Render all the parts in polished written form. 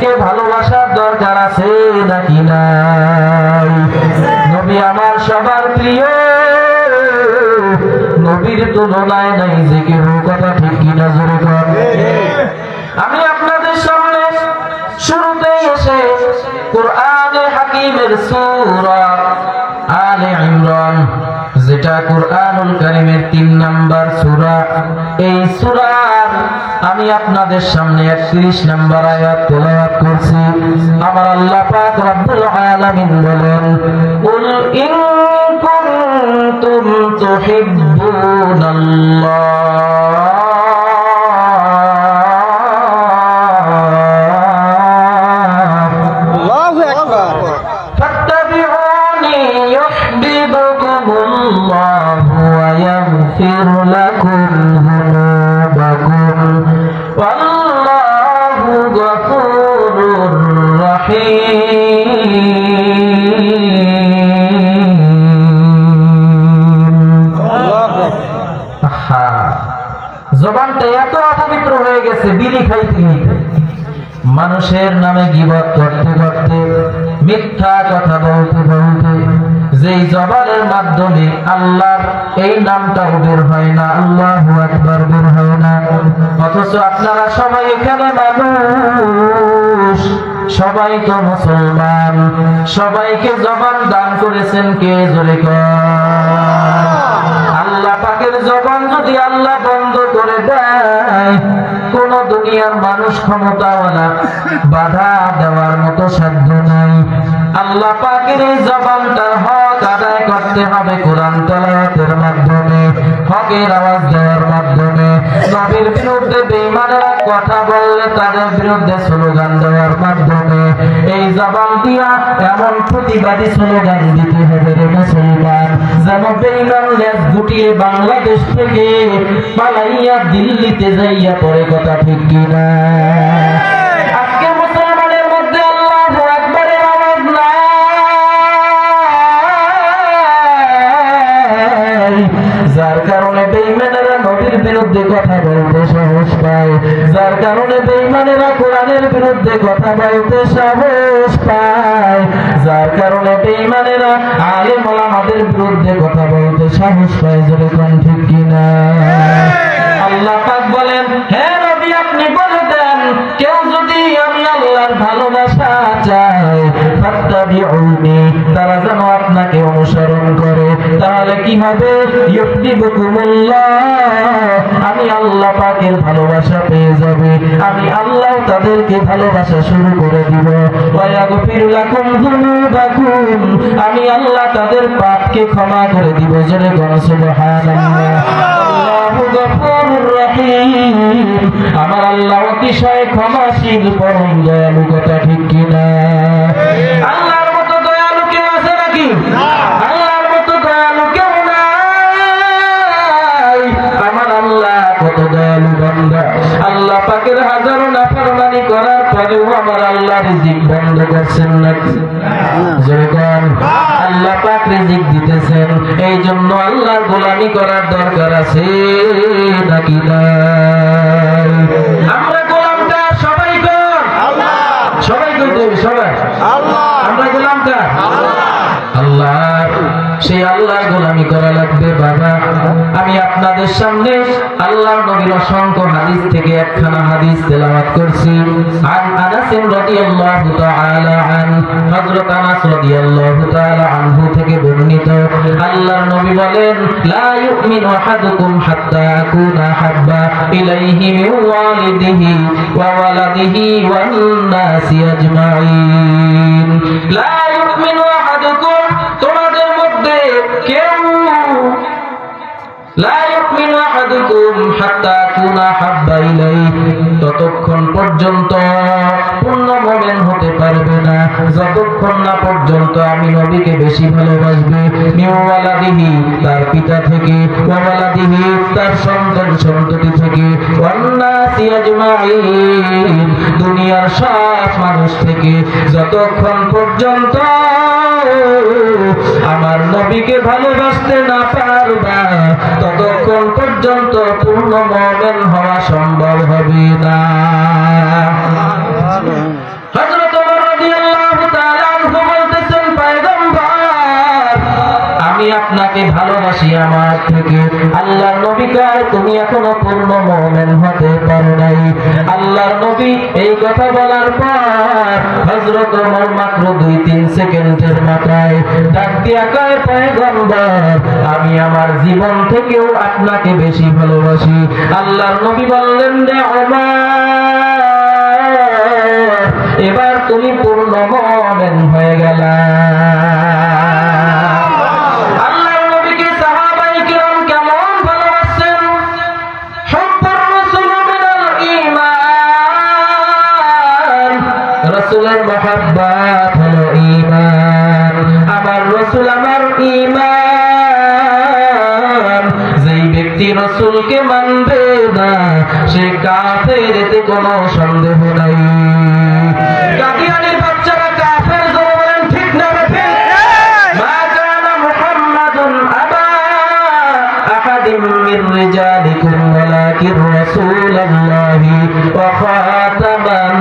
নবীকে ভালোবাসার দরকার আছে নাকি নাই? নবী আমার সবার প্রিয়, নবীর তুলনায় নাই যে কেউ, কথা ঠিক কিনা জোরে কর। আমি আপনাদের সামনে শুরুতেই এসে কোরআনে হাকিমের সূরা আলে ইমরান, যেটা কোরআনুল কারীমের 3 নাম্বার সূরা, এই সূরার আমি আপনাদের সামনে 31 নাম্বার আয়াত তেলাওয়াত করছি। আমার আল্লাহ পাক রব্বুল আলামিন বলেন, কুল ইন কুনতুম তুহিব্বুনাল্লাহ জবানটা এত অপবিত্র হয়ে গেছে বিড়ি খাইতে খাইতে, মানুষের নামে গীবত করতে করতে, মিথ্যা কথা বলতে বলতে, যেই জবানের মাধ্যমে আল্লাহর এই নামটাও বের হয় না, আল্লাহু আকবার বের হয় না। অথচ আপনারা সবাই এখানে মানুষ, সবাই তো মুসলমান, সবাইকে জবান দান করেছেন কে? জোরে কর। আল্লাহ পাকের জবান যদি আল্লাহ বন্ধ করে দেয়, কোন দুনিয়ার মানুষ ক্ষমতাওয়ালা বাধা দেওয়ার মতো সাধ্য নাই। আল্লাহ পাকের এই জবানটার হক আদায় করতে হবে কোরআন তেলাওয়াতের মাধ্যমে, হকের আওয়াজ দেওয়ার মাধ্যমে, নবীর বিরুদ্ধে বেঈমানেরা কথা বললে তাদের বিরুদ্ধে স্লোগান দেওয়ার মাধ্যমে, এই জবান দিয়া এমন প্রতিবাদী স্লোগান দিতে হবে রে মুসলমান, যেন বেঈমান লেজ গুটিয়ে বাংলাদেশ থেকে পালাইয়া দিল্লিতে যাইয়া পড়ে, কথা ঠিক কিনা? আজকে মুসলমানের মধ্যে আল্লাহু আকবারের আওয়াজ নাই, যার কারণে বেঈমানেরা নবীর বিরুদ্ধে কথা বলতে সাহস পায়, যার কারণে বেঈমানেরা কোরআনের বিরুদ্ধে কথা বলতে সাহস পায়, যার কারণে বেঈমানেরা আলেম ওলামাদের বিরুদ্ধে কথা বলতে সাহস পায়। যেরকম ঠিক কিনা? আল্লাহ পাক বলেন, হে নবী আপনি বলে দেন, কেউ যদি আমি আল্লাহর ভালোবাসা চায়, ফাত্তাবিউনি, তারা যেন আপনাকে অনুসরণ করে, তাহলে কি হবে? ইউহিব্বুকুমুল্লাহ, আমি আল্লাহ পাকের ভালোবাসা পেয়ে যাবে, আমি আল্লাহ তাদেরকে ভালোবাসা শুরু করে দিব। ওয়া ইয়াগফির লাকুম যুনুবাকুম, আমি আল্লাহ তাদের পাপকে ক্ষমা করে দিব। জোরে বলো সুবহানাল্লাহ। আল্লাহু গফুরুর রহিম, আমার আল্লাহ অতিশয় ক্ষমাশীল পরম দয়ালু, কথা ঠিক কিনা? আল্লাহর মতো দয়ালু কেউ আছে নাকি? আল্লাহর মতো দয়ালু কেউ নাই। আমার আল্লাহ কত দয়ালু বান্দা, আল্লাহ পাকের হাজারো নাফরমানি করার পরেও আমার আল্লাহ রিজিক বন্ধ করছেন নাকি? যেরকম আল্লাহ পাক রিজিক দিতেছেন, এই জন্য আল্লাহর গোলামি করার দরকার আছে নাকি নাই? আমরা গোলামটা সবাই কর, সবাই করতে হবে, সবাই আমরা গোলামটা আল্লাহ, সেই আল্লাহর গোলামি করা লাগবে। বাবা, আমি আপনাদের সামনে আল্লাহর নবীর অসংখ্য হাদিস থেকে একখানা হাদিস তেলাওয়াত করছি। আন আনাস রাদিয়াল্লাহু তাআলা আন, হযরত আনাস রাদিয়াল্লাহু তাআলা আনহু থেকে বর্ণিত, আল্লাহর নবী বলেন, লা ইউমিনু আহাদুকুম হাত্তা আকুনা হাব্বা ইলাইহি মিন ওয়ালিদিহি ওয়া ওয়ালাদিহি ওয়ান নাসি আজমাইন। লা ইউমিনু আহাদুকুম, তোমাদের মধ্যে কেউ, লা ইউমিনু আহাদুকুম হাত্তা আকুনা হাব্বা ইলাইহি, ততক্ষণ পর্যন্ত পূর্ণ মুমিন হতে পারবে না যতক্ষণ না পর্যন্ত আমি নবীকে বেশি ভালোবাসবে। মিন ওয়ালাদিহি, তার পিতা থেকে, ওয়া ওয়ালাদিহি, তার সন্তান সন্ততি থেকে, ওয়ান নাসি আজমাইন, দুনিয়ার সব মানুষ থেকে, যতক্ষণ পর্যন্ত আমার নবীকে ভালোবাসতে না পারবা ততক্ষণ পর্যন্ত পূর্ণ মুমিন হওয়া সম্ভব হবে না। আপনাকে ভালোবাসি আমার থেকে। আল্লাহর নবী কয় তুমি এখনো পূর্ণ মুমিন হতে পারো নাই। আল্লাহর নবী এই কথা বলার পর হযরত ওমর মাত্র 2-3 সেকেন্ডের মাথায় ডাক দিয়া কয় পয়গম্বর আমি আমার জীবন থেকেও আপনাকে বেশি ভালোবাসি। আল্লাহর নবী বললেন রে ওমর এবার তুমি পূর্ণ মুমিন হয়ে গেলা। আল্লাহর নবীকে সাহাবায়ে কিরাম কেমন ভালোবাসেন? হুব্বুর রাসূল মিনাল ঈমান, রাসূলের মুহাব্বত হলো ঈমান। আমার রাসূল আমার ঈমান। যেই ব্যক্তি রাসূলকে মানবে না সে কাফের, এতে কোনো সন্দেহ নাই। কাদিয়ানীর বাচ্চারা কাফের, জোরে বলেন ঠিক না বেঠিক? মা কানা মুহাম্মাদুন আবা আহাদিম মির রিজালিকুম ওয়ালাকিন রাসূলুল্লাহি ওয়া খাতামান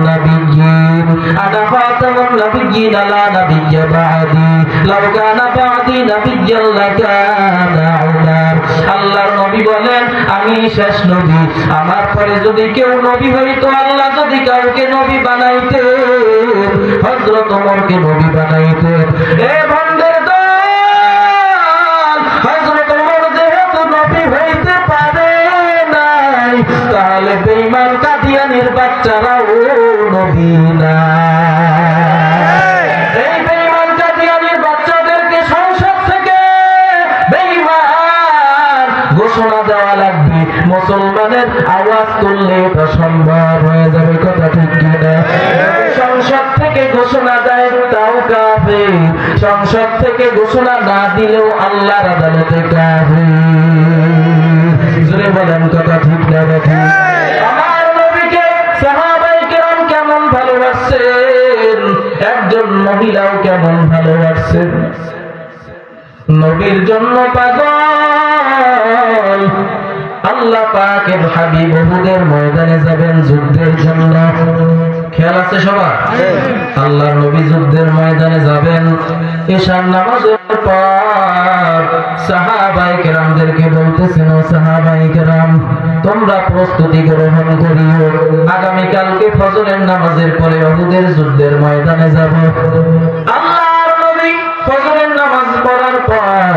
নাবিয়্যিন। আনা খাতামুন নাবিয়্যিন লা নাবিয়্যা বা'দি লাউ কানা বা'দি নাবিয়্যান লাকানা উমর। আল্লাহর নবী বলেন আমি শেষ নবী, আমার পরে যদি কেউ নবী হইতো, আল্লাহ যদি কাউকে নবী বানাইতেন হযরত ওমরকে নবী বানাইতেন। এ ভণ্ডের দল, হযরত ওমর যেহেতু নবী হইতে পারে নাই, তাহলে বেঈমান কাদিয়ানীর বাচ্চারাও নবী না। এই বেঈমান কাদিয়ানীর বাচ্চাদেরকে সংসদ থেকে বেঈমান ঘোষণা দেওয়া লাগবে। মুসলমানের আওয়াজ তুললে এটা সম্ভব হয়ে যাবে, কথা ঠিক কিনা? সংসদ থেকে ঘোষণা দেয় তাও কাফের, সংসদ থেকে ঘোষণা না দিলেও আল্লাহর আদালতে কাফের। জোরে বলেন কথা ঠিক না বেঠিক? আমার নবীকে সাহাবায়ে কেরাম কেমন ভালোবাসেন, একজন মহিলাও কেমন ভালোবাসেন। নবীর জন্য পাগল। আল্লাহ পাকের হাবিব উহুদের ময়দানে যাবেন যুদ্ধের জন্য। খেয়াল আছে সবার? আল্লাহর নবী যুদ্ধের ময়দানে যাবেন। এশার নামাজের পর সাহাবায়ে কেরামদেরকে বলতেছেন ও সাহাবায়ে কেরাম তোমরা প্রস্তুতি গ্রহণ করিও, আগামী কালকে ফজরের নামাজের পরে উহুদের যুদ্ধের ময়দানে যাব। আল্লাহর নবী ফজরের নামাজ পড়ার পর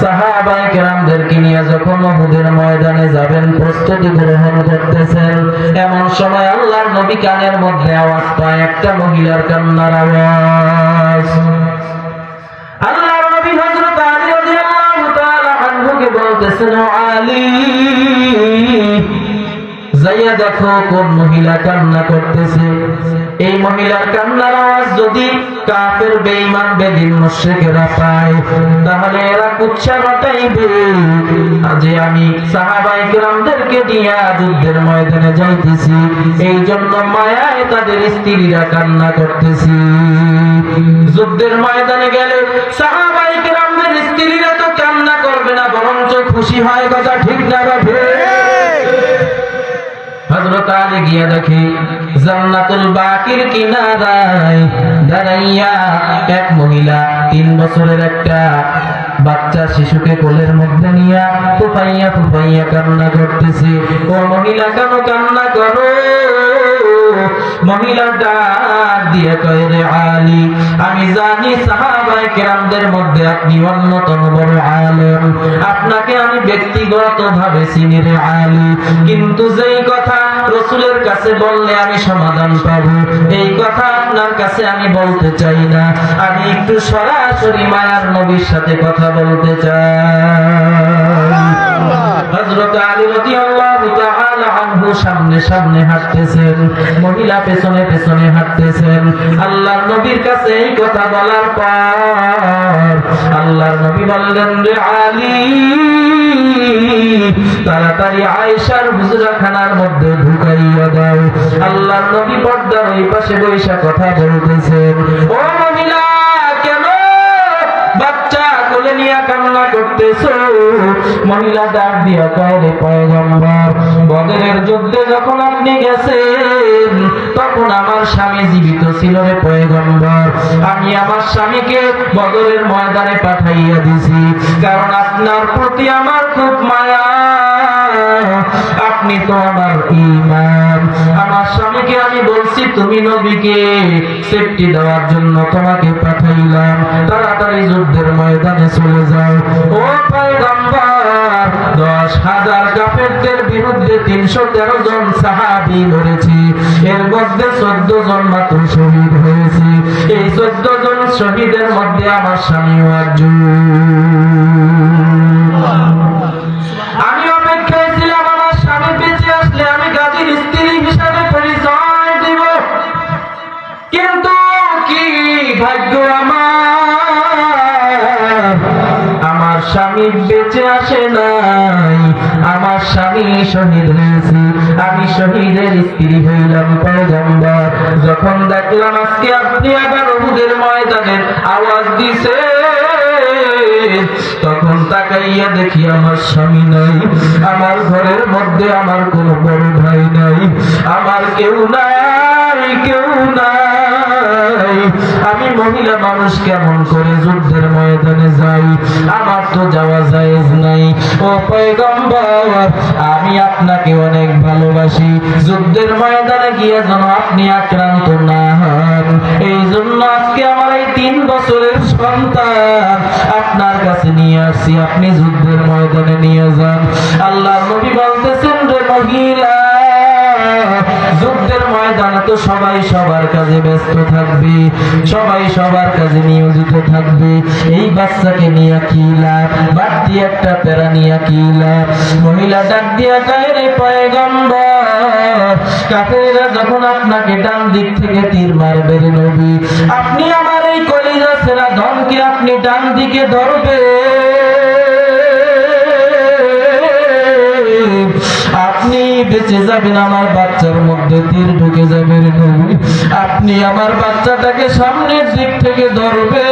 সাহাবায়ে কেরামদেরকে নিয়ে যখন উহুদের ময়দানে যাবেন প্রস্তুতি গ্রহণ করতেছেন, এমন সময় আল্লাহর নবী কানের মধ্যে আওয়াজ পায় একটা মহিলার কান্নার আওয়াজ। আল্লাহর নবী হযরত আলী রাদিয়াল্লাহু তাআলা আনহুকে বলতেছেন ও আলী যাইয়া দেখো কোন মহিলা কান্না করতেছে। এই মহিলার কান্নার আওয়াজ যদি কাফের বেঈমান বেদিন মুশরিকেরা পায় তাহলে এরা কুচ্ছা রটাইবে যে আমি সাহাবায়ে কেরামদেরকে নিয়ে যুদ্ধের ময়দানে যাইতেছি, এই জন্য মায়ায় তাদের স্ত্রীরা কান্না করতেছি। যুদ্ধের ময়দানে গেলে সাহাবায়ে কেরামদের স্ত্রীরা তো কান্না করবে না, বরঞ্চ খুশি হয়, কথা ঠিক না বেঠিক? হযরত আলী গিয়া দেখে জান্নাতুল বাকির কিনারায় দাঁড়াইয়া এক মহিলা 3 বছরের একটা বাচ্চা শিশুকে কোলের মধ্যে নিয়ে ফুফাইয়া ফুফাইয়া কান্না করতেছে। ও মহিলা কেন কান্না করো? মহিলা ডাক দিয়ে কয় রে আলী আমি জানি সাহাবায়ে কেরামদের মধ্যে আপনি অন্যতম বড় আলেম, আপনাকে আমি ব্যক্তিগতভাবে চিনি রে আলী, কিন্তু যেই কথা রাসূলের কাছে বললে আমি সমাধান পাবো এই কথা আপনার কাছে আমি বলতে চাই না, আমি একটু সরাসরি মায়ার নবীর সাথে কথা বলতে চাই। হযরত আলী রাদিয়াল্লাহু তাআলা আনহু সামনে সামনে হাঁটতেছেন, মহিলা পেছনে পেছনে হাঁটতেছেন। আল্লাহর নবীর কাছে এই কথা বলার পর আল্লাহর নবী বললেন রে আলী তাড়াতাড়ি আয়েশার হুজরাখানার মধ্যে ঢুকাইয়া দাও। আল্লাহর নবী পর্দার ওই পাশে বসে কথা বলতেছেন। ও মহিলা কেন বাচ্চা কোলে নিয়ে কান্না করতেছো? মহিলা ডাক দিয়া কয় রে পয়গম্বর বদরের যুদ্ধে যখন আপনি গেছেন তখন আমার স্বামী জীবিত ছিল রে পয়গম্বর। আমি আমার স্বামীকে বদরের ময়দানে পাঠাইয়া দিছি, কারণ আপনার প্রতি আমার খুব মায়া, আপনি তো আমার ইমাম। আমার স্বামীকে আমি বলছি তুমি নবীকে সেফটি দেওয়ার জন্য তোমাকে পাঠাইলাম, তাড়াতাড়ি যুদ্ধের ময়দানে চলে যাও। ও পয়গম্বর, 10,000 কাফেরদের বিরুদ্ধে 313 জন সাহাবী মরেছে, এর মধ্যে 14 জন মাত্র শহীদ হয়েছে। এই 14 জন শহীদের মধ্যে আমার স্বামীও একজন। আমি অপেক্ষায় ছিলাম আমার স্বামী বেঁচে আসলে আমি গাজীর স্ত্রী হিসাবে পরিচয় দিব, কিন্তু কি ভাগ্য আমার স্বামী বেঁচে আসে নাই, আমার স্বামী শহীদ হয়েছে, আমি শহীদের স্ত্রী হইলাম পয়গম্বর। যখন দেখলাম আজকে আপনি আবার উহুদের ময়দানের আওয়াজ দিছে, তখন তাকাইয়া দেখি আমার স্বামী নাই, আমার ঘরের মধ্যে আমার কোনো বড় ভাই নাই, আমার কেউ নাই, কেউ নাই। আমি মহিলা মানুষ কেমন করে যুদ্ধের ময়দানে যাই? আমার তো যাওয়া জায়েজ নাই। ও পয়গম্বর, আমি আপনাকে অনেক ভালোবাসি, যুদ্ধের ময়দানে গিয়ে যেন আপনি আক্রান্ত না হন, এই জন্য আজকে আমার এই 3 বছরের সন্তান আপনার কাছে নিয়ে আসছি, আপনি যুদ্ধের ময়দানে নিয়ে যান। আল্লাহর নবী বলতেছেন, রে মহিলা, যুদ্ধের ময়দানে তো সবাই সবার কাজে ব্যস্ত থাকবে, সবাই সবার কাজে নিয়োজিত থাকবে, এই বাচ্চাকে নিয়ে কি লাভ, বাদ দিয়ে একটা প্যারা নিয়ে কি লাভ? মহিলা ডাক দিয়া কয়, রে পয়গম্বর, কাফেররা যখন আপনাকে ডান দিক থেকে তীর মারবে রে নবী, আপনি আমার এই কলিজা ছেঁড়া ধনকে আপনি ডান দিকে ধরবে, আপনি বেঁচে যাবেন, আমার বাচ্চার মধ্যে তীর ঢুকে যাবে রে নবী, আপনি আমার বাচ্চাটাকে সামনের দিক থেকে ধরবে।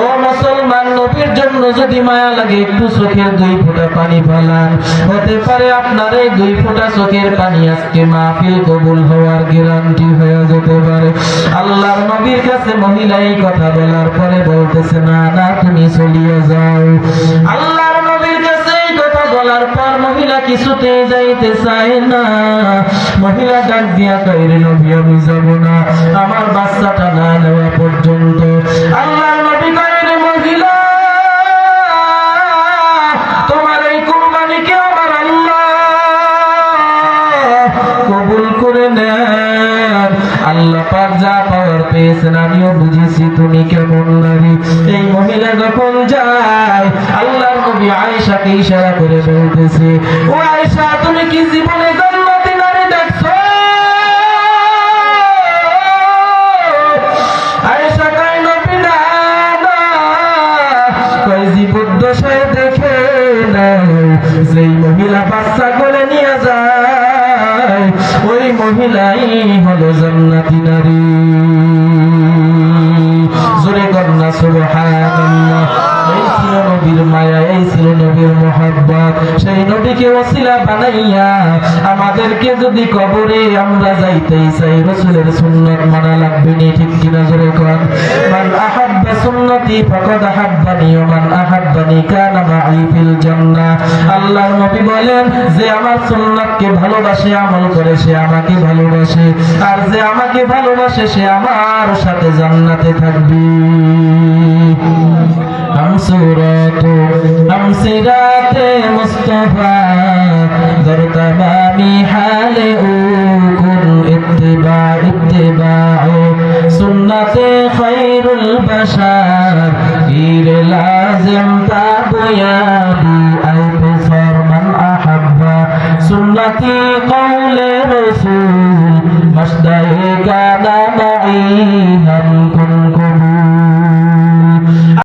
ও মুসলমান, নবীর জন্য যদি মায়া লাগে একটু চোখের 2 ফোঁটা পানি ফেলান, হতে পারে আপনার এই 2 ফোঁটা চোখের পানি আজকে মাহফিল কবুল হওয়ার গ্যারান্টি হয়ে যেতে পারে। আল্লাহর নবীর কাছে মহিলা এই কথা বলার পরে বলতেছে, না না, তুমি চলিয়ে যাও। আল্লাহর নবীর কাছে এই কথা বলার পর মহিলা কিছুতে যাইতে চায় না। মহিলা ডাক দিয়া কয়, রে নবী, আমি যাব না আমার বাচ্চাটা না নেওয়া পর্যন্ত। আল্লাহর নবী কয়, রে মহিলা, তোমার এই কুরবানিকে আমার আল্লাহ কবুল করে নেন। আল্লাহ পাক যা পাওয়ার পেয়েছেন আমিও বুঝেছি তুমি কেমন নারী। এই মহিলা যখন যায়, আল্লাহর নবী আয়েশাকে ইশারা করে বলতেছে, ও আয়েশা, তুমি কি জীবনে জান্নাতি নারী দেখছো? আয়েশা কয়, নবী না, কয় জীবদ্দশায় দেখে নাই, যেই মহিলা বাচ্চা করে নিয়ে যায় ওই মহিলাই হলো জান্নাতি নারী। জোরে কন্যা সুবহানাল্লাহ। এই ছিল নবীর মায়া, এই ছিল নবীর মুহাব্বত। সেই নবীকে ওসিলা বানাইয়া আমাদেরকে যদি কবরে আমরা যাইতেই চাই, রাসূলের সুন্নাত মানা লাগবে নি, ঠিক কিনা? জোরে কোন। মান আহাব্বা সুন্নতি ফাকাদ আহাব্বানি ওয়া মান আহাব্বানি কানা মাই ফিল জান্নাহ। আল্লাহর নবী বলেন, যে আমার সুন্নাতকে ভালোবাসে, আমল করে, সে আমাকে ভালোবাসে, আর যে আমাকে ভালোবাসে সে আমার সাথে জান্নাতে থাকবে। हम सिराते मुस्तफा दर तमामी हाले उकुन इत्तिबा सुन्नते खैरुल बशर गिर लाजिम ताबयाबी ऐब फरमान अहब्बा सुन्नती कौले रसूल मस्दाए गाना माई हम